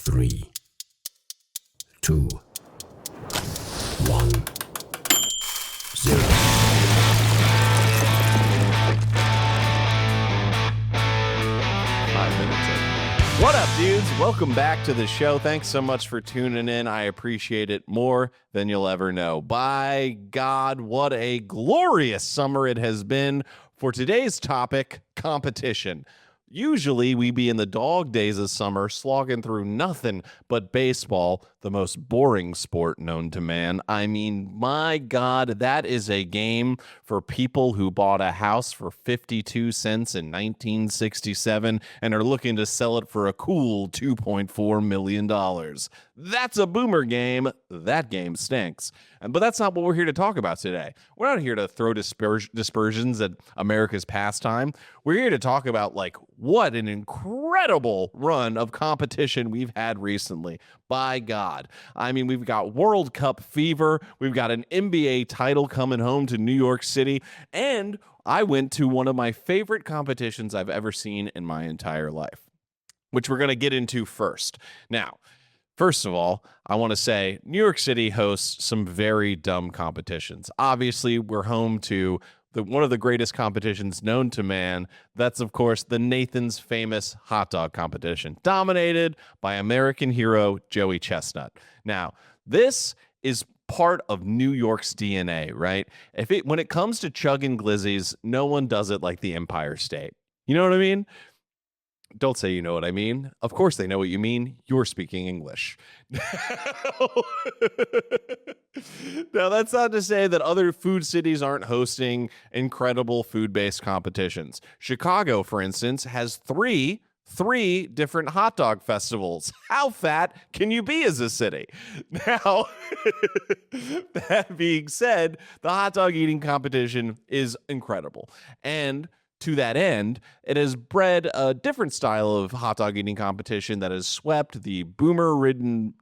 3, 2, 1, 0. What up, dudes? Welcome back to the show. Thanks so much for tuning in. I appreciate it more than you'll ever know. By God, what a glorious summer it has been. For today's topic, competition. Usually we be in the dog days of summer slogging through nothing but baseball, the most boring sport known to man. I mean, my God, that is a game for people who bought a house for 52 cents in 1967 and are looking to sell it for a cool $2.4 million. That's a boomer game. That game stinks. But that's not what we're here to talk about today. We're not here to throw dispersions at America's pastime. We're here to talk about, what an incredible run of competition we've had recently. By God. I mean, we've got World Cup fever. We've got an NBA title coming home to New York City. And I went to one of my favorite competitions I've ever seen in my entire life, which we're going to get into first. Now, first of all, I want to say New York City hosts some very dumb competitions. Obviously, we're home to one of the greatest competitions known to man. That's, of course, the Nathan's famous hot dog competition, dominated by American hero Joey Chestnut. Now, this is part of New York's DNA, right? When it comes to chugging glizzies, no one does it like the Empire State. You know what I mean? Don't say you know what I mean. Of course they know what you mean. You're speaking English. Now, that's not to say that other food cities aren't hosting incredible food-based competitions. Chicago, for instance, has three different hot dog festivals. How fat can you be as a city? Now, that being said, the hot dog eating competition is incredible. And to that end, it has bred a different style of hot dog eating competition that has swept the boomer-ridden,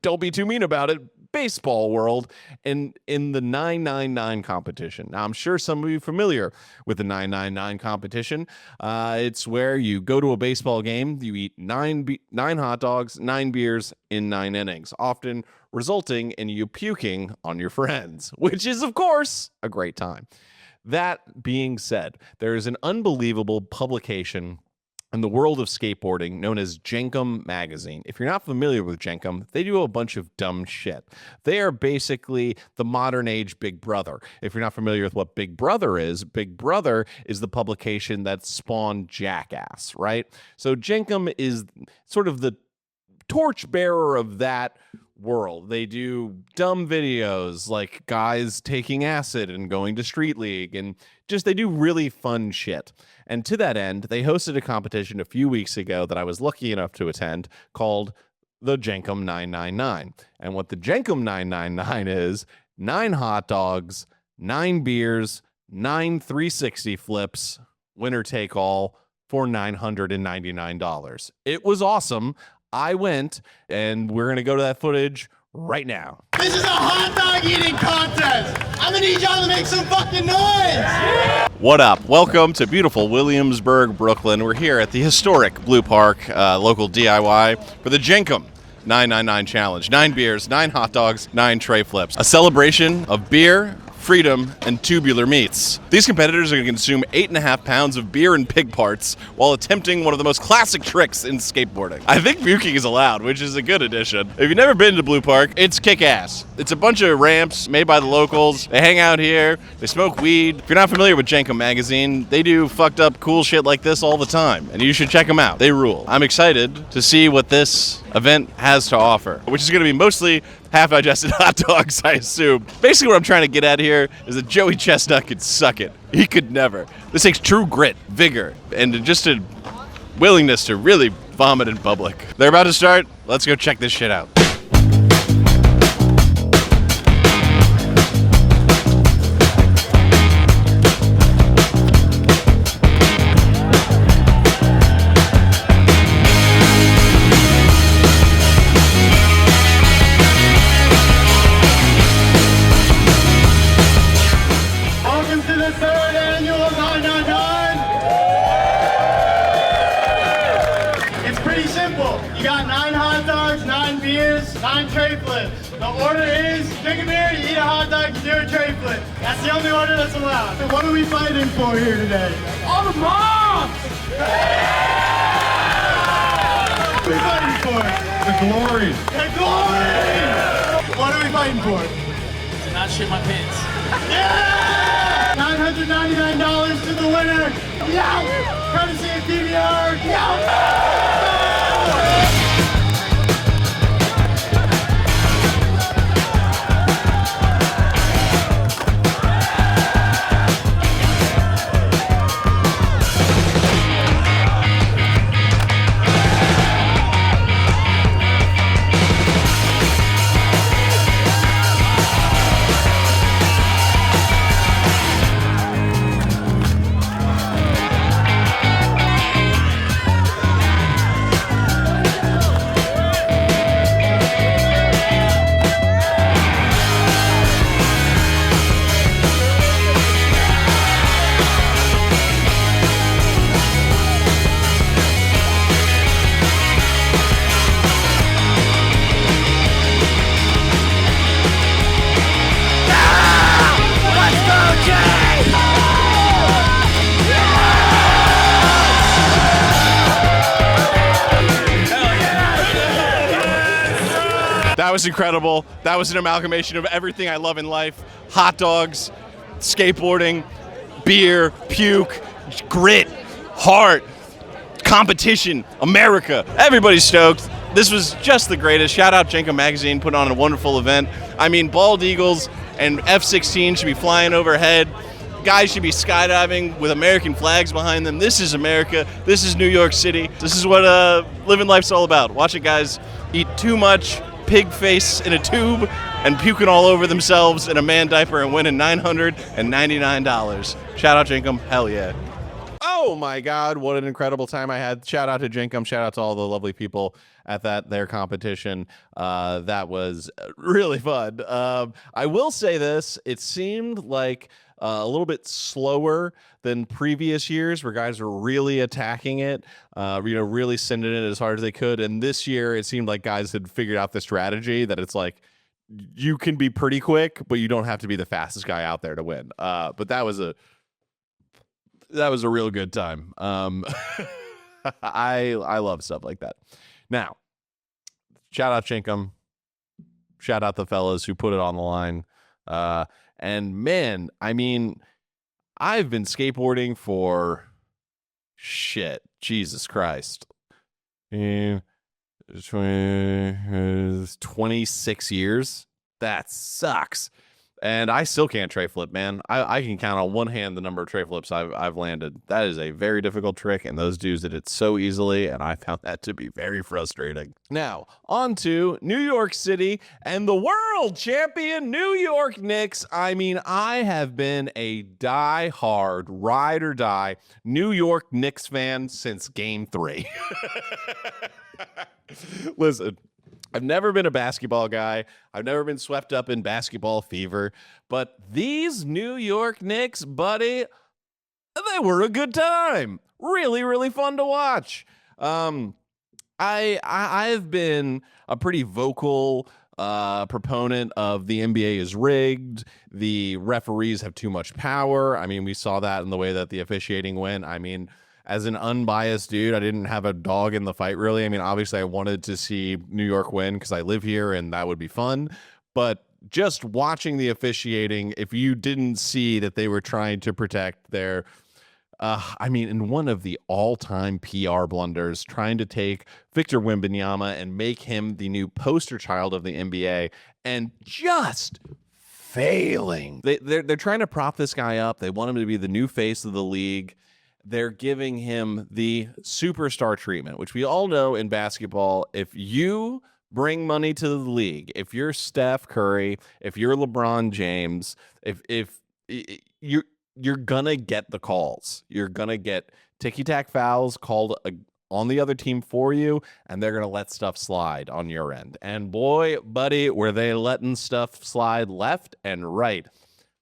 don't be too mean about it, baseball world in the 999 competition. Now, I'm sure some of you are familiar with the 999 competition. It's where you go to a baseball game, you eat nine hot dogs, 9 beers in 9 innings, often resulting in you puking on your friends, which is, of course, a great time. That being said, there is an unbelievable publication in the world of skateboarding known as Jenkem magazine. If you're not familiar with Jenkem, they do a bunch of dumb shit. They are basically the modern age Big Brother. If you're not familiar with what Big Brother is the publication that spawned Jackass, right? So Jenkem is sort of the torchbearer of that world. They do dumb videos like guys taking acid and going to Street League, and they do really fun shit. And to that end, they hosted a competition a few weeks ago that I was lucky enough to attend called the Jenkem 999. And what the Jenkem 999 is, 9 hot dogs, 9 beers, 9 360 flips, winner take all for $999. It was awesome. I went, and we're going to go to that footage right now. This is a hot dog eating contest. I'm going to need y'all to make some fucking noise. What up? Welcome to beautiful Williamsburg, Brooklyn. We're here at the historic Blue Park local DIY for the Jenkem 999 Challenge. 9 beers, 9 hot dogs, 9 tray flips. A celebration of beer, freedom, and tubular meats. These competitors are going to consume 8.5 pounds of beer and pig parts while attempting one of the most classic tricks in skateboarding. I think puking is allowed, which is a good addition. If you've never been to Blue Park, it's kick-ass. It's a bunch of ramps made by the locals. They hang out here. They smoke weed. If you're not familiar with Jenkem magazine, they do fucked up cool shit like this all the time, and you should check them out. They rule. I'm excited to see what this event has to offer, which is going to be mostly half-digested hot dogs, I assume. Basically, what I'm trying to get at here is that Joey Chestnut could suck it. He could never. This takes true grit, vigor, and just a willingness to really vomit in public. They're about to start. Let's go check this shit out. It's pretty simple. You got 9 hot dogs, 9 beers, 9 tray flips. The order is drink a beer, you eat a hot dog, you do a tray flip. That's the only order that's allowed. So what are we fighting for here today? All the moms! What are we fighting for? The glory. The glory! What are we fighting for? To not shit my pants. Yeah! $999 to the winner. Yeah! Courtesy of DVR. Yeah! That was incredible. That was an amalgamation of everything I love in life. Hot dogs, skateboarding, beer, puke, grit, heart, competition, America. Everybody's stoked. This was just the greatest. Shout out Jenkem Magazine, put on a wonderful event. I mean, bald eagles and F-16 should be flying overhead. Guys should be skydiving with American flags behind them. This is America. This is New York City. This is what living life's all about. Watching guys eat too much pig face in a tube and puking all over themselves in a man diaper and winning $999. Shout out Jenkem. Hell yeah. Oh my God, what an incredible time I had. Shout out to Jenkem. Shout out to all the lovely people at their competition. That was really fun. I will say this, it seemed like a little bit slower than previous years where guys were really attacking it, really sending it as hard as they could. And this year it seemed like guys had figured out the strategy that it's like, you can be pretty quick, but you don't have to be the fastest guy out there to win. But that was a real good time. I love stuff like that. Now, shout out Jenkem. Shout out the fellas who put it on the line. And man, I mean, I've been skateboarding for Jesus Christ. 26 years. That sucks. And I still can't tray flip, man. I can count on one hand the number of tray flips I've landed. That is a very difficult trick, and those dudes did it so easily, and I found that to be very frustrating. Now, on to New York City and the world champion New York Knicks. I mean, I have been a die-hard, ride-or-die New York Knicks fan since Game 3. Listen, I've never been a basketball guy. I've never been swept up in basketball fever. But these New York Knicks, buddy, they were a good time. Really, really fun to watch. I've been a pretty vocal proponent of the NBA is rigged. The referees have too much power. I mean, we saw that in the way that the officiating went. I mean, as an unbiased dude, I didn't have a dog in the fight, really. I mean, obviously, I wanted to see New York win because I live here and that would be fun. But just watching the officiating, if you didn't see that they were trying to protect their, in one of the all-time PR blunders, trying to take Victor Wembanyama and make him the new poster child of the NBA and just failing. They're trying to prop this guy up. They want him to be the new face of the league. They're giving him the superstar treatment, which we all know in basketball. If you bring money to the league, if you're Steph Curry, if you're LeBron James, if you're gonna get the calls, you're gonna get ticky-tack fouls called on the other team for you, and they're gonna let stuff slide on your end. And boy, buddy, were they letting stuff slide left and right.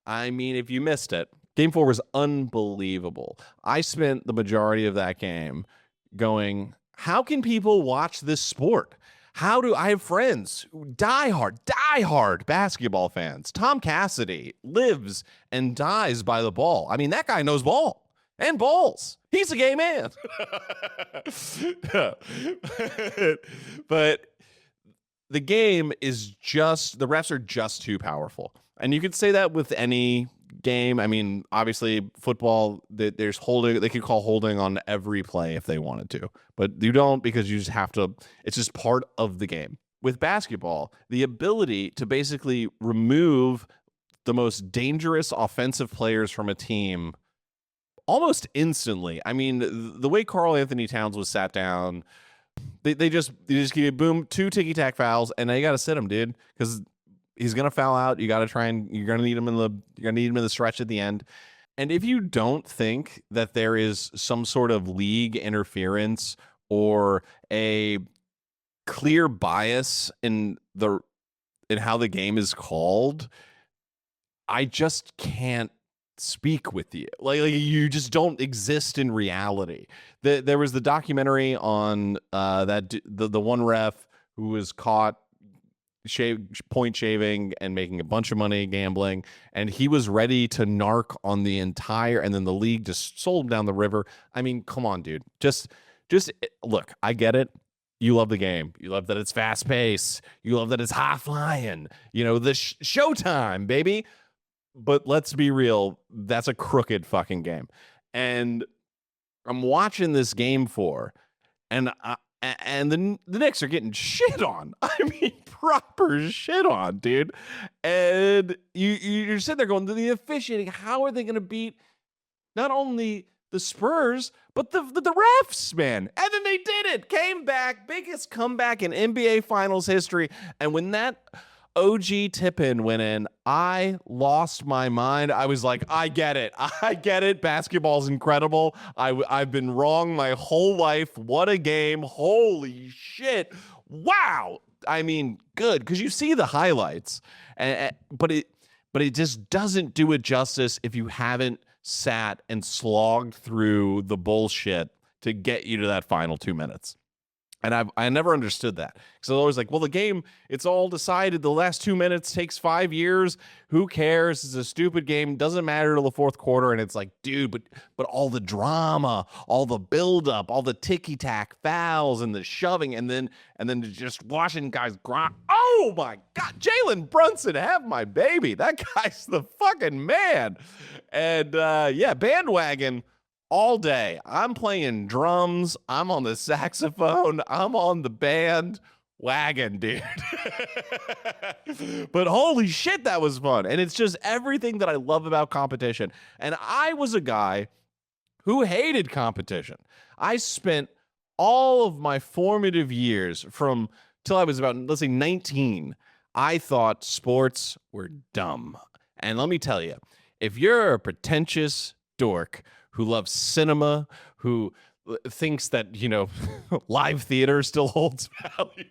I mean, if you missed it, Game 4 was unbelievable. I spent the majority of that game going, How can people watch this sport? I have friends, diehard basketball fans. Tom Cassidy lives and dies by the ball. I mean, that guy knows ball and balls. He's a gay man. But the game is just, the refs are just too powerful. And you could say that with any game. I mean, obviously football, there's holding, they could call holding on every play if they wanted to, but you don't, because you just have to, it's just part of the game. With basketball, the ability to basically remove the most dangerous offensive players from a team almost instantly. I mean, the way Karl Anthony Towns was sat down, they just give boom, 2 ticky-tack fouls, and now you got to sit him, dude, because he's gonna foul out. You got to try and you're gonna need him in the stretch at the end. And if you don't think that there is some sort of league interference or a clear bias in how the game is called, I just can't speak with you. Like you just don't exist in reality. There was the documentary on the one ref who was caught point shaving and making a bunch of money gambling, and he was ready to narc on the entire, and then the league just sold him down the river. I mean, come on, dude. Just look, I get it. You love the game. You love that it's fast paced. You love that it's high flying. You know, the showtime, baby. But let's be real. That's a crooked fucking game. And I'm watching this game and the Knicks are getting shit on. I mean, proper shit on, dude. And you're sitting there going, the officiating, how are they going to beat not only the Spurs, but the refs, man? And then they did it. Came back, biggest comeback in NBA Finals history. And when that OG tip-in went in, I lost my mind. I was like, I get it. Basketball's incredible. I've been wrong my whole life. What a game. Holy shit. Wow. I mean, good, because you see the highlights, but it just doesn't do it justice if you haven't sat and slogged through the bullshit to get you to that final 2 minutes. And I never understood that, because I was always like, well, the game, it's all decided. The last 2 minutes takes 5 years. Who cares? It's a stupid game. Doesn't matter till the fourth quarter. And it's like, dude, but all the drama, all the buildup, all the ticky-tack fouls and the shoving, and then just watching guys grind. Oh my God, Jalen Brunson, have my baby. That guy's the fucking man. And yeah, bandwagon all day. I'm playing drums. I'm on the saxophone. I'm on the band wagon, dude. But holy shit, that was fun. And it's just everything that I love about competition. And I was a guy who hated competition. I spent all of my formative years from till I was about, let's say, 19. I thought sports were dumb. And let me tell you, if you're a pretentious dork who loves cinema, who thinks that, you know, live theater still holds value,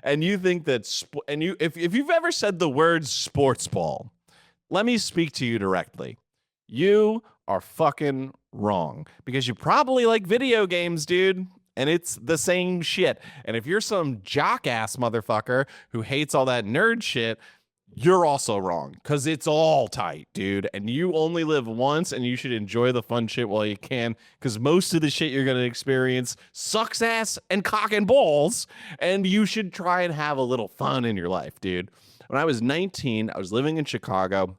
and you think that, if you've ever said the word sports ball, let me speak to you directly. You are fucking wrong, because you probably like video games, dude. And it's the same shit. And if you're some jock ass motherfucker who hates all that nerd shit, you're also wrong, because it's all tight, dude. And you only live once, and you should enjoy the fun shit while you can, because most of the shit you're going to experience sucks ass and cock and balls, and you should try and have a little fun in your life, dude. When I was 19, I was living in Chicago,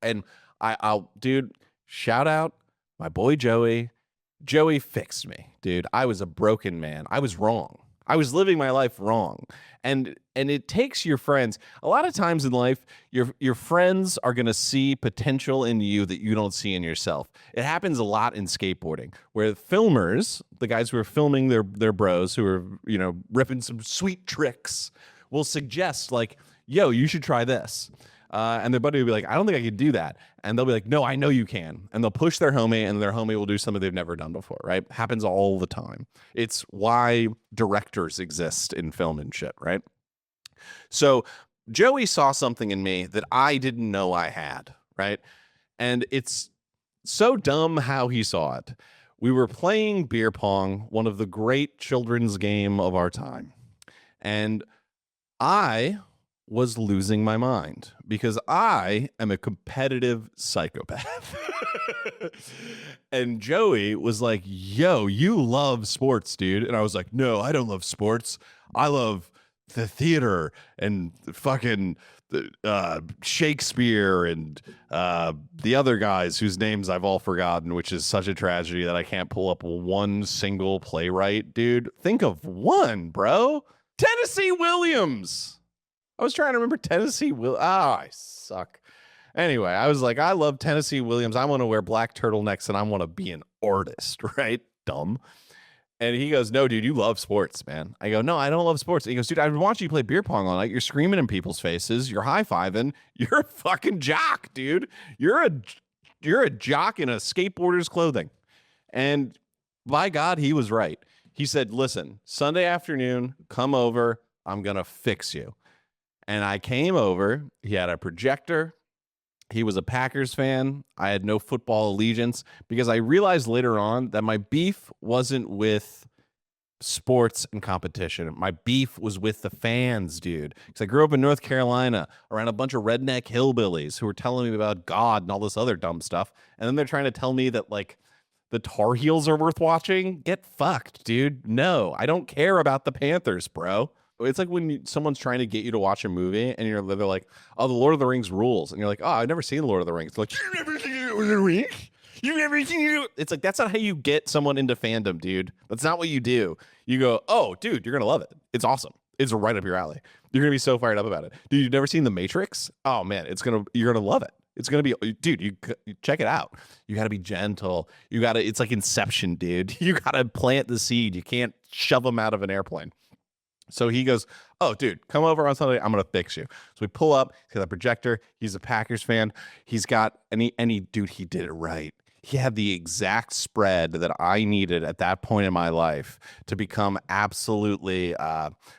and I'll dude, shout out my boy Joey. Joey fixed me, dude. I was a broken man. I was wrong. I was living my life wrong. And it takes your friends. A lot of times in life, your friends are going to see potential in you that you don't see in yourself. It happens a lot in skateboarding, where filmers, the guys who are filming their bros who are, you know, ripping some sweet tricks, will suggest like, yo, you should try this. And their buddy will be like, I don't think I could do that. And they'll be like, no, I know you can. And they'll push their homie, and their homie will do something they've never done before, right? Happens all the time. It's why directors exist in film and shit, right? So Joey saw something in me that I didn't know I had, right? And it's so dumb how he saw it. We were playing beer pong, one of the great children's game of our time. And I was losing my mind because I am a competitive psychopath. And Joey was like, yo, you love sports, dude. And I was like, no, I don't love sports. I love the theater and fucking Shakespeare and the other guys whose names I've all forgotten, which is such a tragedy that I can't pull up one single playwright, dude. Think of one, bro. Tennessee Williams. I was trying to remember Tennessee Williams. I suck. Anyway, I was like, I love Tennessee Williams. I want to wear black turtlenecks and I want to be an artist, right? Dumb. And he goes, no, dude, you love sports, man. I go, no, I don't love sports. He goes, dude, I've been watching you play beer pong all night. You're screaming in people's faces. You're high-fiving. You're a fucking jock, dude. You're a jock in a skateboarder's clothing. And by God, he was right. He said, listen, Sunday afternoon, come over. I'm going to fix you. And I came over. He had a projector. He was a Packers fan. I had no football allegiance because I realized later on that my beef wasn't with sports and competition. My beef was with the fans, dude. Because I grew up in North Carolina around a bunch of redneck hillbillies who were telling me about God and all this other dumb stuff. And then they're trying to tell me that, like, the Tar Heels are worth watching. Get fucked, dude. No, I don't care about the Panthers, bro. It's like when someone's trying to get you to watch a movie and they're like, oh, the Lord of the Rings rules. And you're like, oh, I've never seen the Lord of the Rings. They're like, you've never seen the Lord of the Rings? You've never seen it? It's like, that's not how you get someone into fandom, dude. That's not what you do. You go, oh, dude, you're going to love it. It's awesome. It's right up your alley. You're going to be so fired up about it. Dude, you've never seen The Matrix? Oh, man, you're going to love it. It's going to be, dude, you check it out. You got to be gentle. It's like Inception, dude. You got to plant the seed. You can't shove them out of an airplane. So he goes, oh, dude, come over on Sunday. I'm going to fix you. So we pull up. He's got a projector. He's a Packers fan. He's got dude, he did it right. He had the exact spread that I needed at that point in my life to become absolutely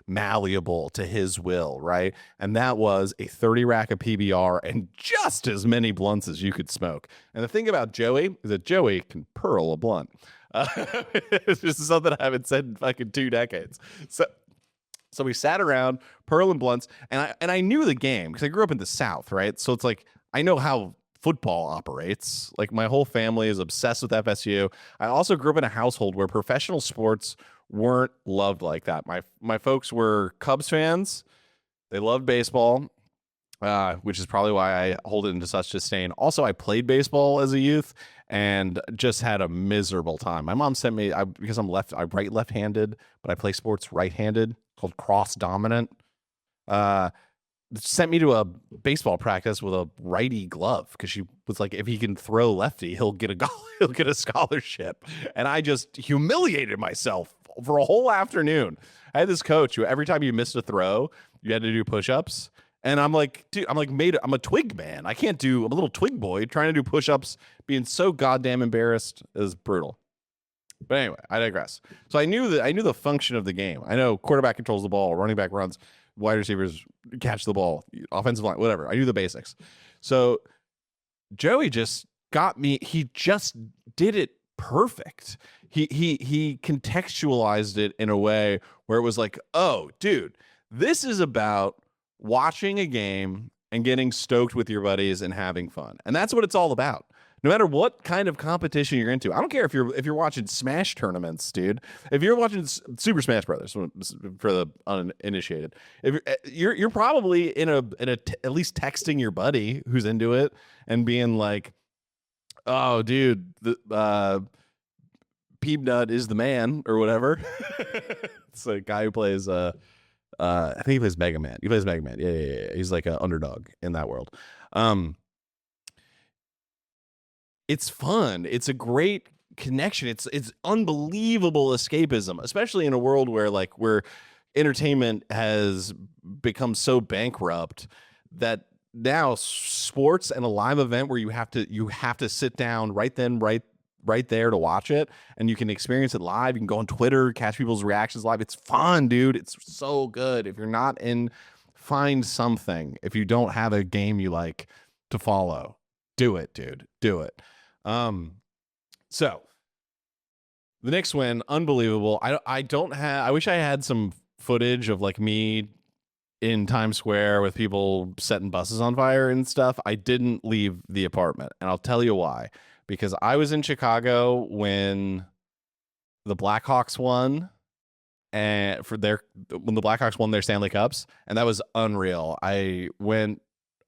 malleable to his will, right? And that was a 30 rack of PBR and just as many blunts as you could smoke. And the thing about Joey is that Joey can pearl a blunt. It's just something I haven't said in fucking 2 decades. So we sat around, pearling blunts, and I knew the game because I grew up in the South, right? So it's like I know how football operates. Like my whole family is obsessed with FSU. I also grew up in a household where professional sports weren't loved like that. My folks were Cubs fans. They loved baseball, which is probably why I hold it into such disdain. Also, I played baseball as a youth and just had a miserable time. My mom sent me, because I'm left-handed, but I play sports right-handed, called cross dominant. Sent me to a baseball practice with a righty glove because she was like, if he can throw lefty, he'll get a scholarship. And I just humiliated myself for a whole afternoon. I had this coach who every time you missed a throw, you had to do push-ups. And I'm like, dude, I'm a twig man. I'm a little twig boy trying to do push-ups, being so goddamn embarrassed. It was brutal. But anyway, I digress. So I knew the function of the game. I know quarterback controls the ball, running back runs, wide receivers catch the ball, offensive line, whatever. I knew the basics. So Joey just got me. He just did it perfect. He contextualized it in a way where it was like, oh, dude, this is about watching a game and getting stoked with your buddies and having fun. And that's what it's all about. No matter what kind of competition you're into. I don't care if you're watching Smash tournaments, dude. If you're watching Super Smash Brothers for the uninitiated, if you're probably in a at least texting your buddy who's into it and being like, "Oh, dude, the Peanut is the man," or whatever. It's a guy who plays I think he plays Mega Man. He plays Mega Man. Yeah. He's like an underdog in that world. It's fun. It's a great connection. It's unbelievable escapism, especially in a world where entertainment has become so bankrupt that now sports and a live event where you have to sit down right there to watch it, and you can experience it live. You can go on Twitter, catch people's reactions live. It's fun, dude. It's so good. If you're not in, find something. If you don't have a game you like to follow, do it, dude. Do it. So The Knicks win, unbelievable. I wish I had some footage of like me in Times Square with people setting buses on fire and stuff. I didn't leave the apartment, and I'll tell you why. Because I was in Chicago when the Blackhawks won, and when the Blackhawks won their Stanley Cups, and that was unreal. We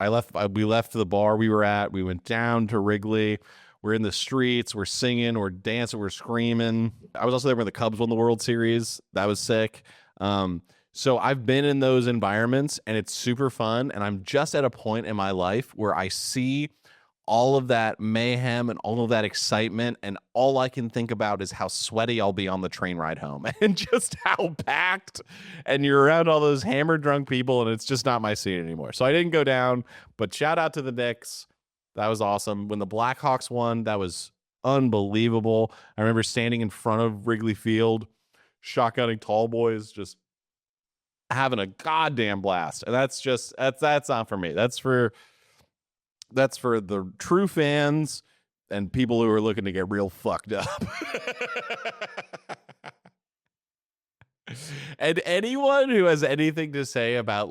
left the bar we were at. We went down to Wrigley. We're in the streets. We're singing. We're dancing. We're screaming. I was also there when the Cubs won the World Series. That was sick. So I've been in those environments, and it's super fun. And I'm just at a point in my life where I see all of that mayhem and all of that excitement, and all I can think about is how sweaty I'll be on the train ride home and just how packed, and you're around all those hammered drunk people, and it's just not my scene anymore. So I didn't go down, but shout out to the Knicks. That was awesome. When the Blackhawks won, that was unbelievable. I remember standing in front of Wrigley Field, shotgunning tall boys, just having a goddamn blast. And that's not for me. That's for the true fans and people who are looking to get real fucked up. And anyone who has anything to say about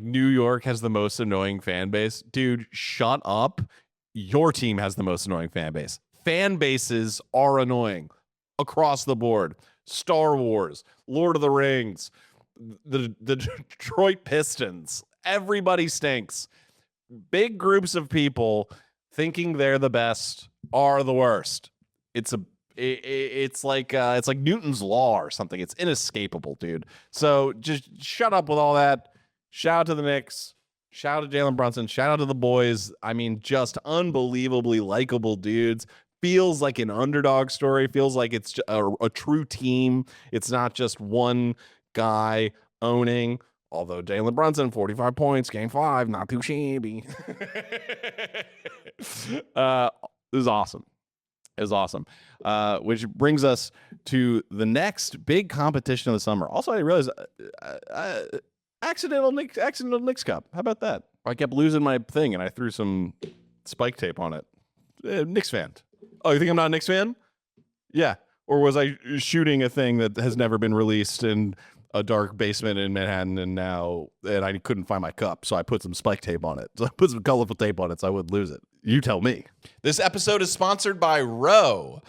New York has the most annoying fan base, dude, shut up. Your team has the most annoying fan base. Fan bases are annoying across the board. Star Wars, Lord of the Rings, the Detroit Pistons, everybody stinks. Big groups of people thinking they're the best are the worst. It's like Newton's law or something. It's inescapable, dude. So just shut up with all that. Shout out to the Knicks. Shout out to Jalen Brunson. Shout out to the boys. I mean, just unbelievably likable dudes. Feels like an underdog story. Feels like it's a true team. It's not just one guy owning. Although Jalen Brunson, 45 points, game 5, not too shabby. It was awesome. It was awesome. Which brings us to the next big competition of the summer. Also, I realized accidental Knicks Cup. How about that? I kept losing my thing, and I threw some spike tape on it. Knicks fan. Oh, you think I'm not a Knicks fan? Yeah. Or was I shooting a thing that has never been released in a dark basement in Manhattan, and I couldn't find my cup, so I put some spike tape on it. So I put some colorful tape on it so I wouldn't lose it. You tell me. This episode is sponsored by Row.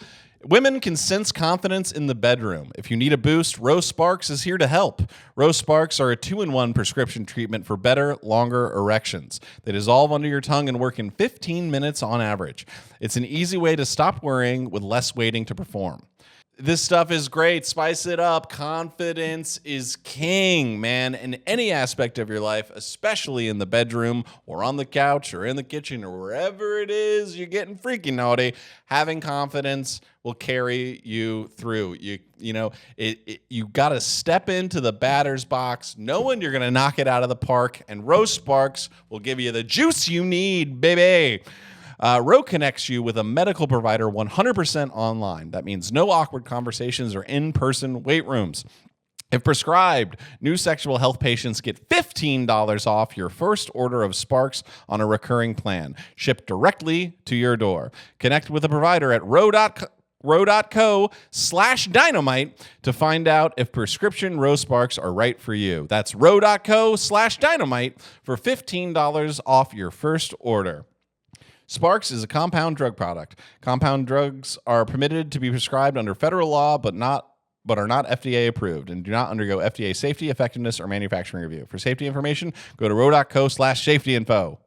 Women can sense confidence in the bedroom. If you need a boost, Row Sparks is here to help. Row Sparks are a 2-in-1 prescription treatment for better, longer erections. They dissolve under your tongue and work in 15 minutes on average. It's an easy way to stop worrying with less waiting to perform. This stuff is great. Spice it up. Confidence is king, man, in any aspect of your life, especially in the bedroom or on the couch or in the kitchen or wherever it is you're getting freaky naughty. Having confidence will carry you through. You got to step into the batter's box knowing you're going to knock it out of the park, and Row Sparks will give you the juice you need, baby. Row connects you with a medical provider 100% online. That means no awkward conversations or in-person wait rooms. If prescribed, new sexual health patients get $15 off your first order of Sparks on a recurring plan, shipped directly to your door. Connect with a provider at row.co/dynamite to find out if prescription Row Sparks are right for you. That's row.co/dynamite for $15 off your first order. Sparks is a compound drug product. Compound drugs are permitted to be prescribed under federal law, but are not FDA approved and do not undergo FDA safety, effectiveness, or manufacturing review. For safety information, go to row.co/safety-info.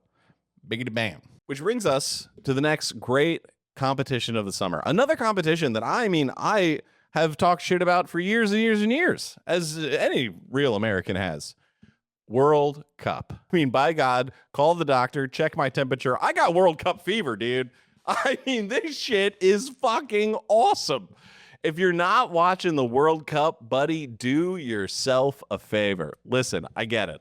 Biggity bam. Which brings us to the next great competition of the summer. Another competition that I have talked shit about for years and years and years, as any real American has. World Cup. I mean, by God, call the doctor, check my temperature. I got World Cup fever, dude. I mean, this shit is fucking awesome. If you're not watching the World Cup, buddy, do yourself a favor. Listen, I get it.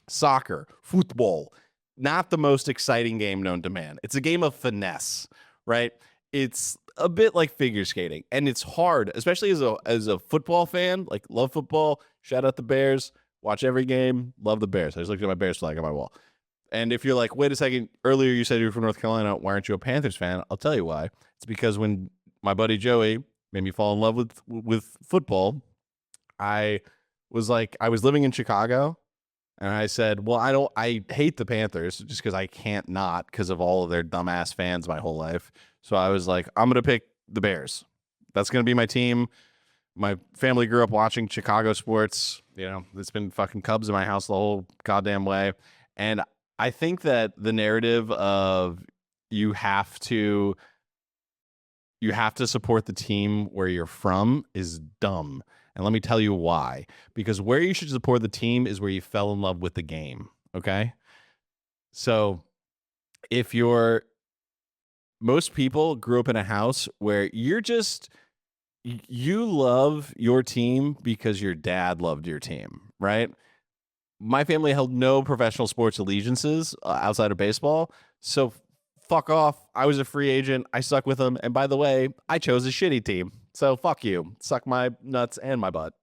Soccer, football, not the most exciting game known to man. It's a game of finesse, right? It's a bit like figure skating, and it's hard, especially as a football fan, like love football, shout out the Bears. Watch every game. Love the Bears. I just looked at my Bears flag on my wall. And if you're like, wait a second, earlier you said you were from North Carolina. Why aren't you a Panthers fan? I'll tell you why. It's because when my buddy Joey made me fall in love with football. I was living in Chicago, and I said, well, I hate the Panthers just because I can't not because of all of their dumbass fans my whole life. So I was like, I'm going to pick the Bears. That's going to be my team. My family grew up watching Chicago sports. You know, it's been fucking Cubs in my house the whole goddamn way. And I think that the narrative of you have to support the team where you're from is dumb. And let me tell you why. Because where you should support the team is where you fell in love with the game. Okay? So if most people grew up in a house where you love your team because your dad loved your team, right? My family held no professional sports allegiances outside of baseball. So fuck off. I was a free agent. I stuck with them. And by the way, I chose a shitty team. So fuck you. Suck my nuts and my butt.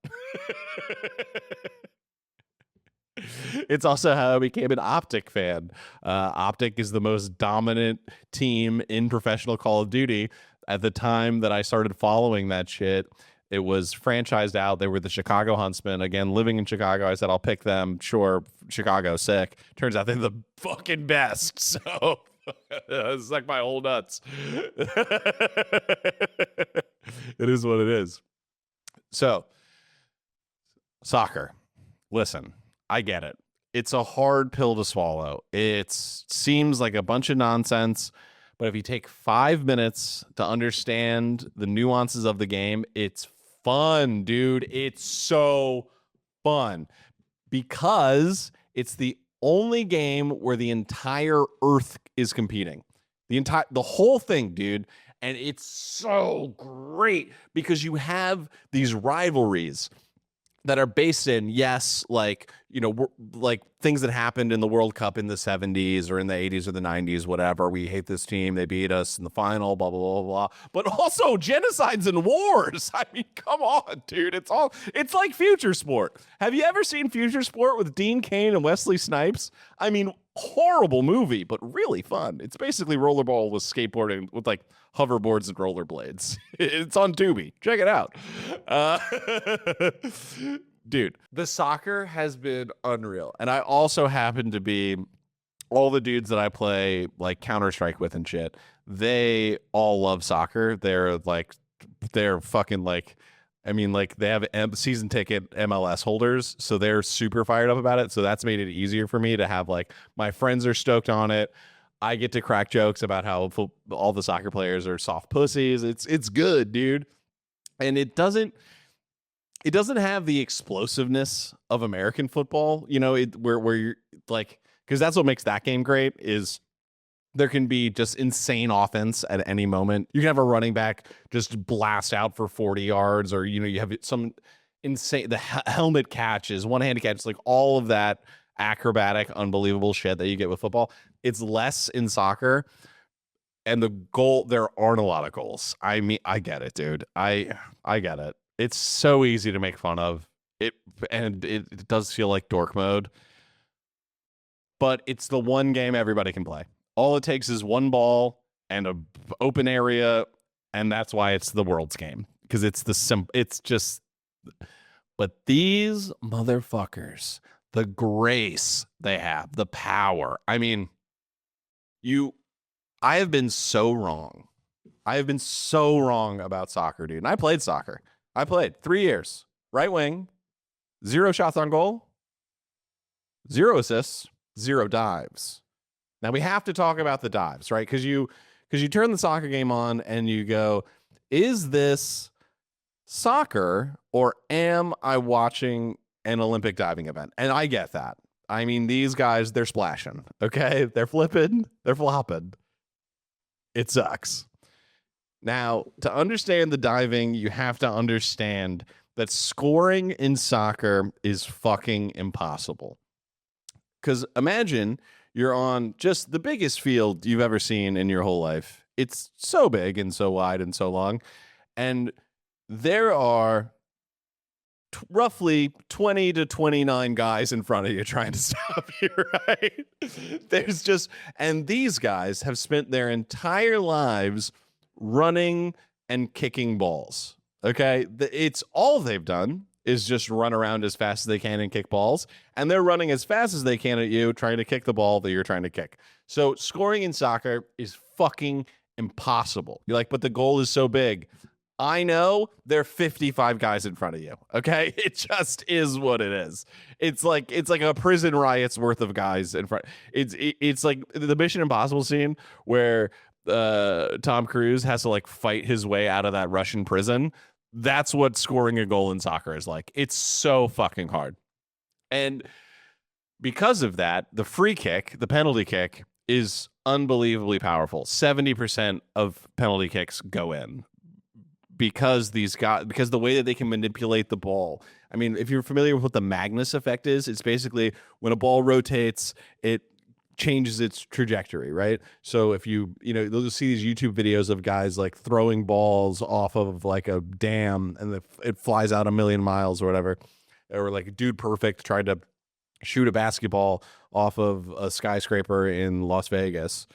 It's also how I became an Optic fan. Optic is the most dominant team in professional Call of Duty. At the time that I started following that shit, it was franchised out. They were the Chicago Huntsmen. Again, living in Chicago, I said, I'll pick them. Sure, Chicago, sick. Turns out they're the fucking best. So it's like my whole nuts. It is what it is. So, soccer. Listen, I get it. It's a hard pill to swallow. It seems like a bunch of nonsense, but if you take 5 minutes to understand the nuances of the game, it's fun, dude. It's so fun because it's the only game where the entire earth is competing. The whole thing, dude. And it's so great because you have these rivalries that are based in, yes, like, you know, like things that happened in the World Cup in the 70s or in the 80s or the 90s, whatever. We hate this team. They beat us in the final, blah, blah, blah, blah. But also genocides and wars. I mean, come on, dude. It's like Future Sport. Have you ever seen Future Sport with Dean Cain and Wesley Snipes? I mean, horrible movie, but really fun. It's basically rollerball with skateboarding with like hoverboards and rollerblades. It's on Tubi. Check it out. Dude, the soccer has been unreal. And I also happen to be all the dudes that I play like Counter-Strike with and shit. They all love soccer. They're fucking like, I mean, like they have season ticket MLS holders, so they're super fired up about it. So that's made it easier for me to have like my friends are stoked on it. I get to crack jokes about how all the soccer players are soft pussies. It's good, dude. And it doesn't have the explosiveness of American football, you know, where you're like, because that's what makes that game great is there can be just insane offense at any moment. You can have a running back just blast out for 40 yards, or, you know, you have some insane, the helmet catches, one-handed catches, like all of that acrobatic, unbelievable shit that you get with football. It's less in soccer. And there aren't a lot of goals. I mean, I get it, dude. I get it. It's so easy to make fun of it. And it does feel like dork mode, but it's the one game everybody can play. All it takes is one ball and an open area, and that's why it's the world's game, because it's it's just. But these motherfuckers, the grace they have, the power. I mean, I have been so wrong. I have been so wrong about soccer, dude. And I played soccer. I played 3 years, right wing, 0 shots on goal, 0 assists, 0 dives. Now we have to talk about the dives, right? Because you turn the soccer game on and you go, is this soccer or am I watching an Olympic diving event? And I get that. I mean, these guys, they're splashing, okay? They're flipping, they're flopping. It sucks. Now, to understand the diving, you have to understand that scoring in soccer is fucking impossible. Because imagine you're on just the biggest field you've ever seen in your whole life. It's so big and so wide and so long. And there are roughly 20 to 29 guys in front of you trying to stop you, right? And these guys have spent their entire lives running and kicking balls, Okay, it's all they've done is just run around as fast as they can and kick balls, and they're running as fast as they can at you, trying to kick the ball that you're trying to kick. So scoring in soccer is fucking impossible. You're like, but the goal is so big. I know there are 55 guys in front of you. Okay, it just is what it is. It's like a prison riot's worth of guys in front. It's like the Mission Impossible scene where Tom Cruise has to like fight his way out of that Russian prison. That's what scoring a goal in soccer is like. It's so fucking hard. And because of that, the free kick, the penalty kick, is unbelievably powerful. 70% of penalty kicks go in because the way that they can manipulate the ball. I mean, if you're familiar with what the Magnus effect is, it's basically when a ball rotates, it changes its trajectory, right? So if you'll see these YouTube videos of guys like throwing balls off of like a dam and it flies out a million miles or whatever, or like Dude Perfect tried to shoot a basketball off of a skyscraper in Las Vegas.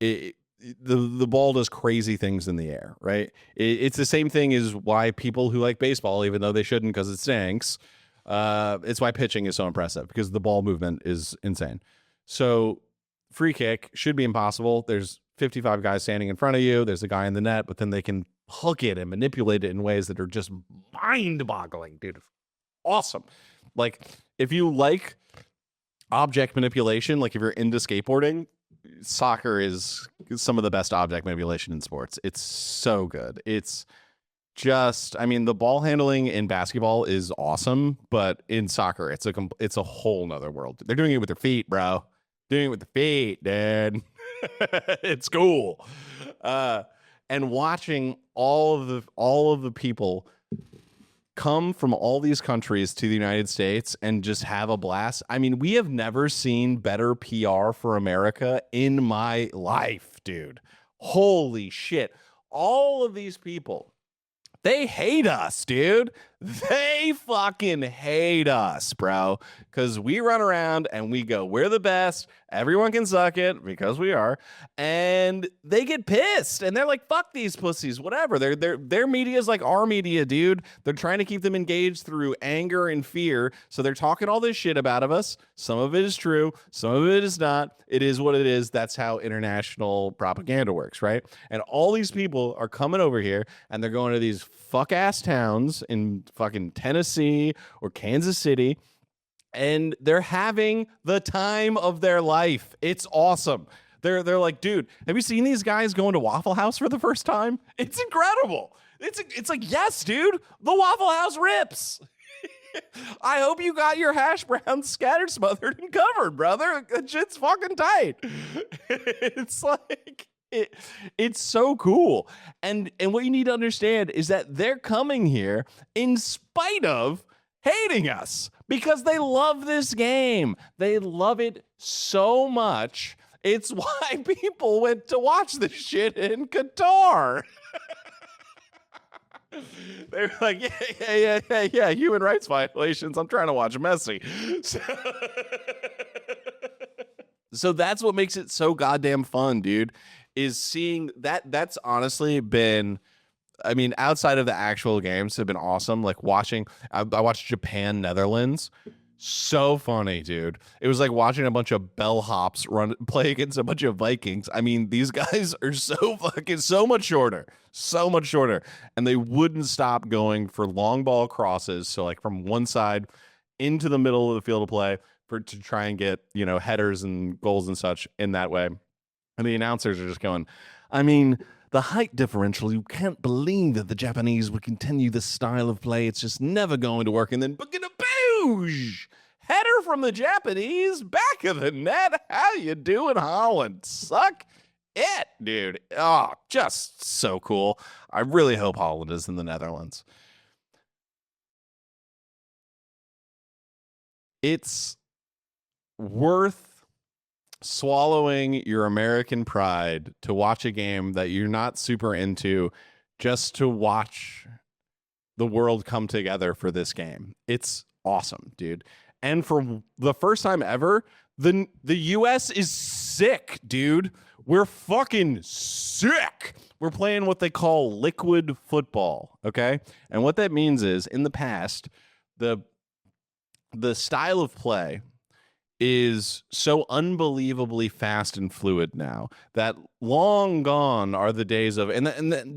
The ball does crazy things in the air, right? It's the same thing as why people who like baseball, even though they shouldn't because it stinks, it's why pitching is so impressive because the ball movement is insane. So free kick should be impossible. There's 55 guys standing in front of you. There's a guy in the net, but then they can hook it and manipulate it in ways that are just mind-boggling, dude. Awesome. Like, if you like object manipulation, like if you're into skateboarding, soccer is some of the best object manipulation in sports. It's so good. It's just, I mean, the ball handling in basketball is awesome, but in soccer, it's a whole nother world. They're doing it with their feet, bro. Doing it with the feet, dude. It's cool. And watching all of the people come from all these countries to the United States and just have a blast. I mean, we have never seen better PR for America in my life, dude. Holy shit. All of these people, they hate us, dude. They fucking hate us, bro. Because we run around and we go, we're the best. Everyone can suck it because we are. And they get pissed. And they're like, fuck these pussies, whatever. Their media is like our media, dude. They're trying to keep them engaged through anger and fear. So they're talking all this shit about us. Some of it is true. Some of it is not. It is what it is. That's how international propaganda works, right? And all these people are coming over here and they're going to these fuck ass towns in fucking Tennessee or Kansas City, and they're having the time of their life. It's awesome. They're like, dude, have you seen these guys going to Waffle House for the first time? It's incredible. It's like, yes, dude, the Waffle House rips. I hope you got your hash browns scattered, smothered, and covered, brother. That shit's fucking tight. It's like, it's so cool. And what you need to understand is that they're coming here in spite of hating us because they love this game. They love it so much. It's why people went to watch this shit in Qatar. They're like, yeah, human rights violations. I'm trying to watch Messi. So that's what makes it so goddamn fun, dude, is seeing that. That's honestly been, I mean, outside of the actual games have been awesome. Like watching, I watched Japan, Netherlands. So funny, dude. It was like watching a bunch of bellhops play against a bunch of Vikings. I mean, these guys are so much shorter. And they wouldn't stop going for long ball crosses. So like from one side into the middle of the field of play to try and get, headers and goals and such in that way. And the announcers are just going, I mean, the height differential, you can't believe that the Japanese would continue this style of play. It's just never going to work. And then, boosh, header from the Japanese, back of the net. How you doing, Holland? Suck it, dude. Oh, just so cool. I really hope Holland is in the Netherlands. It's worth swallowing your American pride to watch a game that you're not super into just to watch the world come together for this game. It's awesome, dude. And for the first time ever, the US is sick, dude. We're fucking sick. We're playing what they call liquid football, okay? And what that means is, in the past, the style of play is so unbelievably fast and fluid now that long gone are the days of, and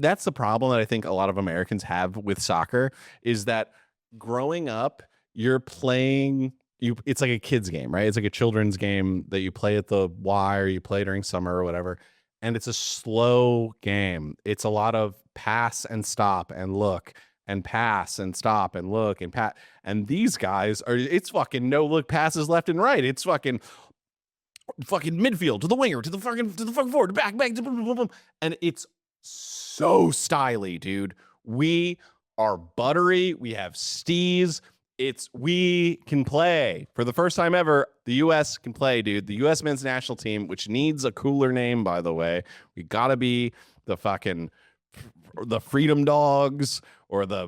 that's the problem that I think a lot of Americans have with soccer, is that growing up, you're playing, it's like a kid's game, right? It's like a children's game that you play at the Y or you play during summer or whatever. And it's a slow game. It's a lot of pass and stop and look and pass and stop and look and pat. And these guys are, it's fucking no look passes left and right. It's fucking midfield to the winger, to the fucking forward, back, to boom, boom, boom. And it's so styly, dude. We are buttery. We have steez. We can play. For the first time ever, the U.S. can play, dude. The U.S. men's national team, which needs a cooler name, by the way. We gotta be the Freedom Dogs or the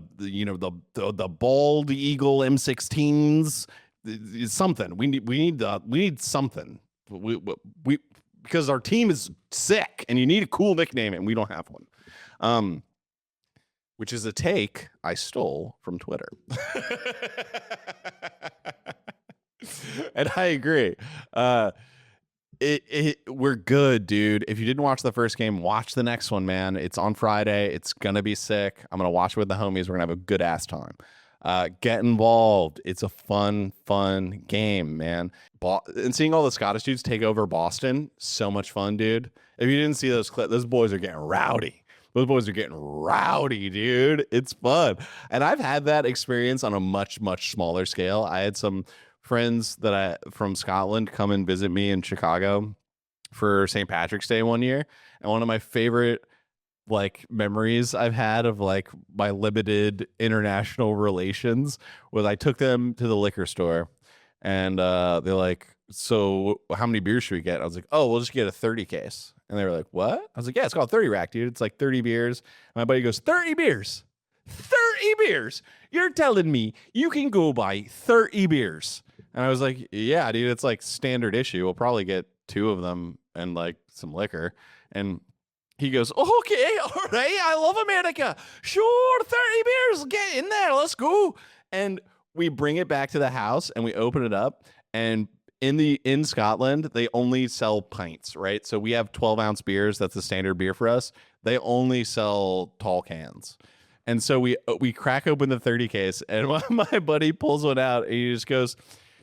bald eagle M16s. It's something. We need something. We because our team is sick, and you need a cool nickname, and we don't have one. Which is a take I stole from Twitter. And I agree. We're good, dude. If you didn't watch the first game, watch the next one, man. It's on Friday. It's going to be sick. I'm going to watch it with the homies. We're going to have a good ass time. Get involved. It's a fun game, man. And seeing all the Scottish dudes take over Boston, so much fun, dude. If you didn't see those clips, those boys are getting rowdy. Those boys are getting rowdy, dude. It's fun. And I've had that experience on a much, much smaller scale. I had some friends from Scotland come and visit me in Chicago for St. Patrick's Day one year. And one of my favorite memories I've had of my limited international relations was I took them to the liquor store and they're like, so how many beers should we get? I was like, oh, we'll just get a 30 case. And they were like, what? I was like, yeah, it's called 30 rack, dude. It's like 30 beers. And my buddy goes, 30 beers. 30 beers. You're telling me you can go buy 30 beers. And I was like, yeah, dude, it's like standard issue. We'll probably get 2 of them and some liquor. And he goes, okay, all right. I love America. Sure, 30 beers. Get in there. Let's go. And we bring it back to the house and we open it up, and in Scotland, they only sell pints, right? So we have 12-ounce beers. That's the standard beer for us. They only sell tall cans. And so we crack open the 30 case, and my buddy pulls one out, and he just goes,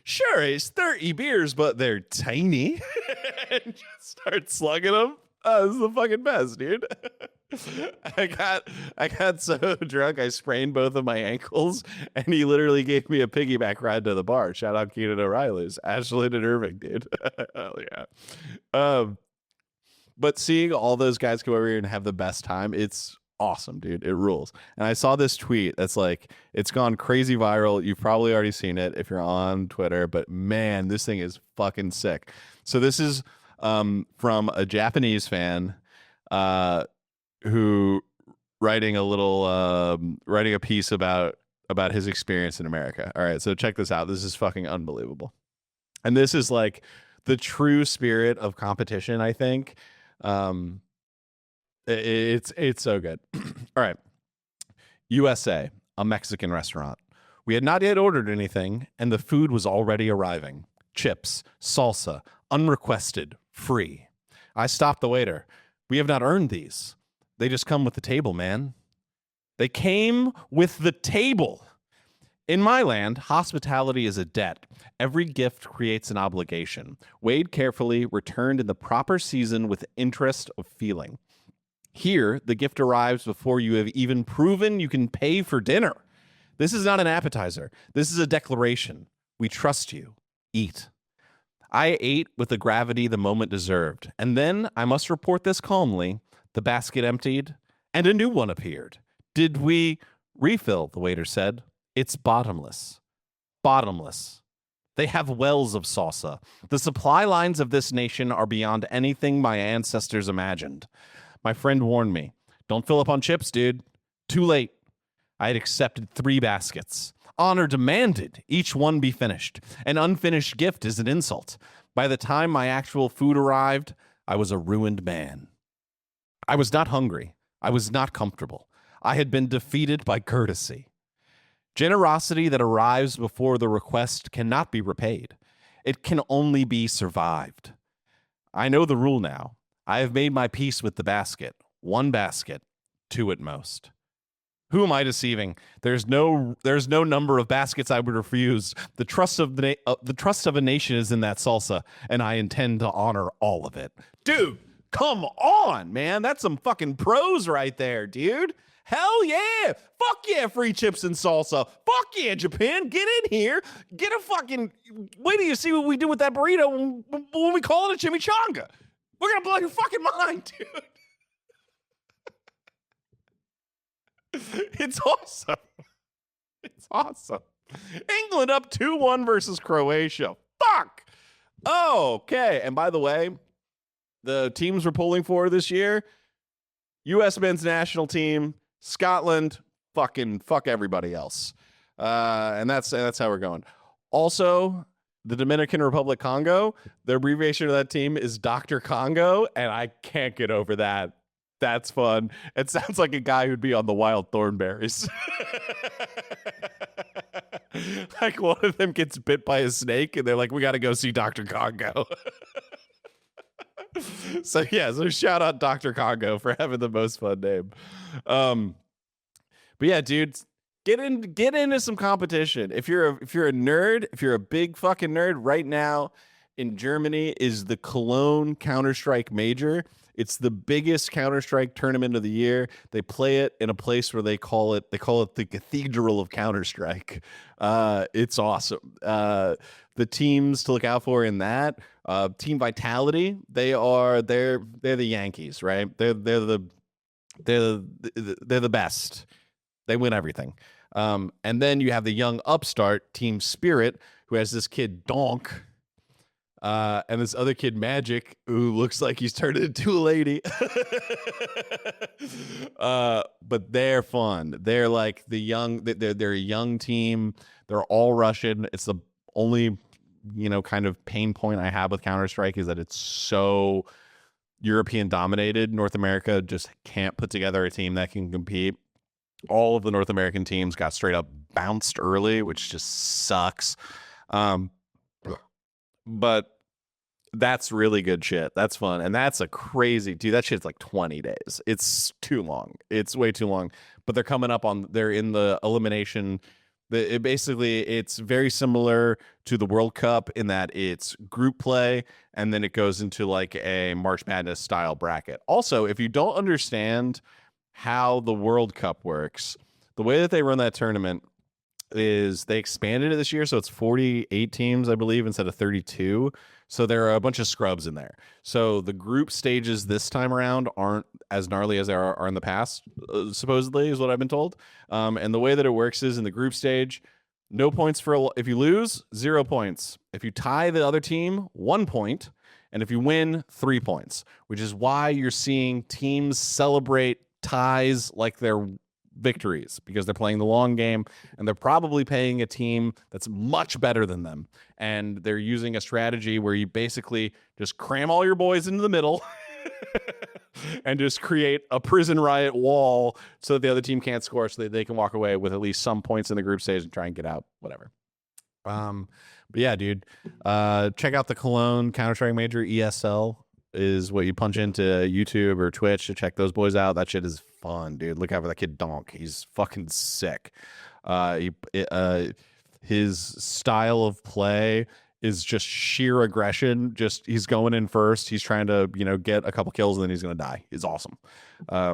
sure, it's 30 beers, but they're tiny. And just starts slugging them. Oh, this is the fucking best, dude. I got so drunk I sprained both of my ankles, and he literally gave me a piggyback ride to the bar. Shout out Keenan O'Reilly's, Ashlyn and Irving, dude. Hell yeah. But seeing all those guys come over here and have the best time, it's awesome, dude. It rules. And I saw this tweet that's it's gone crazy viral. You've probably already seen it if you're on Twitter, but man, this thing is fucking sick. So this is from a Japanese fan who writing a piece about his experience in America. All right, so check this out. This is fucking unbelievable. And this is the true spirit of competition, I think. It's so good. All right. USA, a Mexican restaurant. We had not yet ordered anything, and the food was already arriving. Chips, salsa, unrequested, free. I stopped the waiter. We have not earned these. They just come with the table, man. They came with the table. In my land, hospitality is a debt. Every gift creates an obligation. Weighed carefully, returned in the proper season with interest of feeling. Here, the gift arrives before you have even proven you can pay for dinner. This is not an appetizer. This is a declaration. We trust you. Eat. I ate with the gravity the moment deserved, and then, I must report this calmly, the basket emptied, and a new one appeared. Did we refill, the waiter said. It's bottomless. Bottomless. They have wells of salsa. The supply lines of this nation are beyond anything my ancestors imagined. My friend warned me, don't fill up on chips, dude. Too late. I had accepted 3 baskets. Honor demanded each one be finished. An unfinished gift is an insult. By the time my actual food arrived, I was a ruined man. I was not hungry. I was not comfortable. I had been defeated by courtesy. Generosity that arrives before the request cannot be repaid. It can only be survived. I know the rule now. I have made my peace with the basket. One basket, two at most. Who am I deceiving? There's no number of baskets I would refuse. The trust of a nation is in that salsa, and I intend to honor all of it. Dude, come on, man. That's some fucking pros right there, dude. Hell yeah. Fuck yeah, free chips and salsa. Fuck yeah, Japan. Get in here. Get a fucking... Wait till you see what we do with that burrito when we call it a chimichanga. We're going to blow your fucking mind, dude. It's awesome. It's awesome. England up 2-1 versus Croatia. Fuck. Oh, okay. And by the way, the teams we're pulling for this year, U.S. men's national team, Scotland, fucking fuck everybody else. And that's how we're going. Also, the Dominican Republic Congo, the abbreviation of that team is Dr. Congo, and I can't get over that. That's fun. It sounds like a guy who'd be on the Wild Thornberries. Like one of them gets bit by a snake, and they're like, we got to go see Dr. Congo. So shout out Dr. Congo for having the most fun name. But yeah, dude, get into some competition. If you're a nerd, if you're a big fucking nerd, right now in Germany is the Cologne Counter-Strike Major. It's the biggest Counter-Strike tournament of the year. They play it in a place where they call it the Cathedral of Counter-Strike. It's awesome. The teams to look out for in that, Team Vitality, they're the Yankees, right? They're the best. They win everything. And then you have the young upstart Team Spirit, who has this kid Donk, and this other kid Magic, who looks like he's turned into a lady. But they're fun. They're like they're a young team. They're all Russian. It's the only kind of pain point I have with Counter-Strike is that it's so European dominated. North America just can't put together a team that can compete. All of the North American teams got straight up bounced early, which just sucks. But that's really good shit. That's fun. And that's a crazy, dude, that shit's like 20 days. It's too long. It's way too long. But they're in the elimination. It's very similar to the World Cup in that it's group play, and then it goes into like a March Madness style bracket. Also, if you don't understand how the World Cup works, the way that they run that tournament is they expanded it this year, so it's 48 teams, I believe, instead of 32. So there are a bunch of scrubs in there. So the group stages this time around aren't as gnarly as they are in the past, supposedly, is what I've been told. And the way that it works is in the group stage, no points if you lose, 0 points. If you tie the other team, 1 point. And if you win, 3 points, which is why you're seeing teams celebrate ties like they're victories, because they're playing the long game and they're probably playing a team that's much better than them, and they're using a strategy where you basically just cram all your boys into the middle and just create a prison riot wall so that the other team can't score, so that they can walk away with at least some points in the group stage and try and get out, whatever. But yeah, dude, check out the Cologne Counter-Strike Major. ESL is what you punch into YouTube or Twitch to check those boys out. That shit is fun, dude. Look out for that kid Donk. He's fucking sick. His style of play is just sheer aggression. Just he's going in first. He's trying to get a couple kills and then he's gonna die. It's awesome. I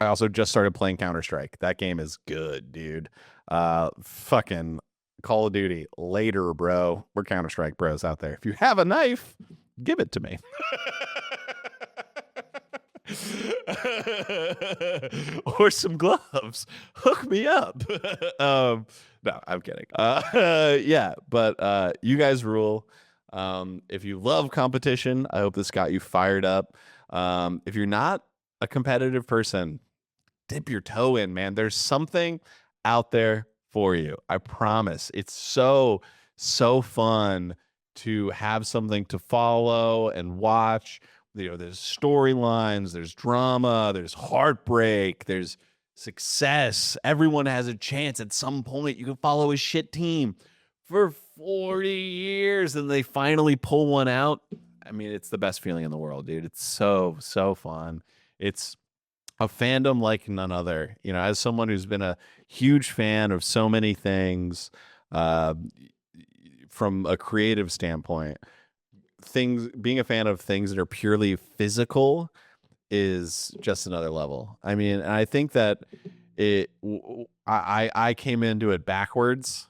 also just started playing Counter-Strike. That game is good, dude. Fucking Call of Duty later, bro. We're Counter-Strike bros out there. If you have a knife, give it to me. Or some gloves. Hook me up. No, I'm kidding. Yeah, but you guys rule. If you love competition, I hope this got you fired up. If you're not a competitive person, dip your toe in, man. There's something out there for you. I promise. It's so fun to have something to follow and watch there's storylines, there's drama, there's heartbreak, there's success. Everyone has a chance at some point. You can follow a shit team for 40 years and they finally pull one out. I mean, it's the best feeling in the world, dude. It's so, so fun. It's a fandom like none other. You know, as someone who's been a huge fan of so many things, from a creative standpoint, being a fan of things that are purely physical is just another level. I mean, and I think that I came into it backwards,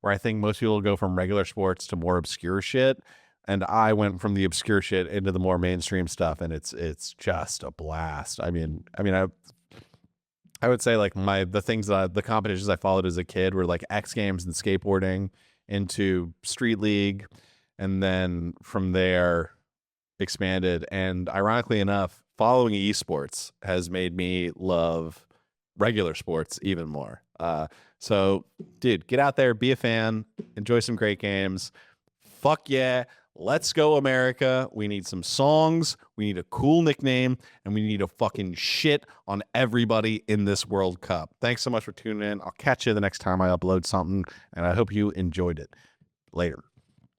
where I think most people go from regular sports to more obscure shit, and I went from the obscure shit into the more mainstream stuff, and it's just a blast. I would say like the competitions I followed as a kid were like X Games and skateboarding, into Street League, and then from there expanded. And ironically enough, following esports has made me love regular sports even more. So dude, get out there, be a fan, enjoy some great games. Fuck yeah. Let's go, America. We need some songs. We need a cool nickname, and we need to fucking shit on everybody in this World Cup. Thanks so much for tuning in. I'll catch you the next time I upload something, and I hope you enjoyed it. Later.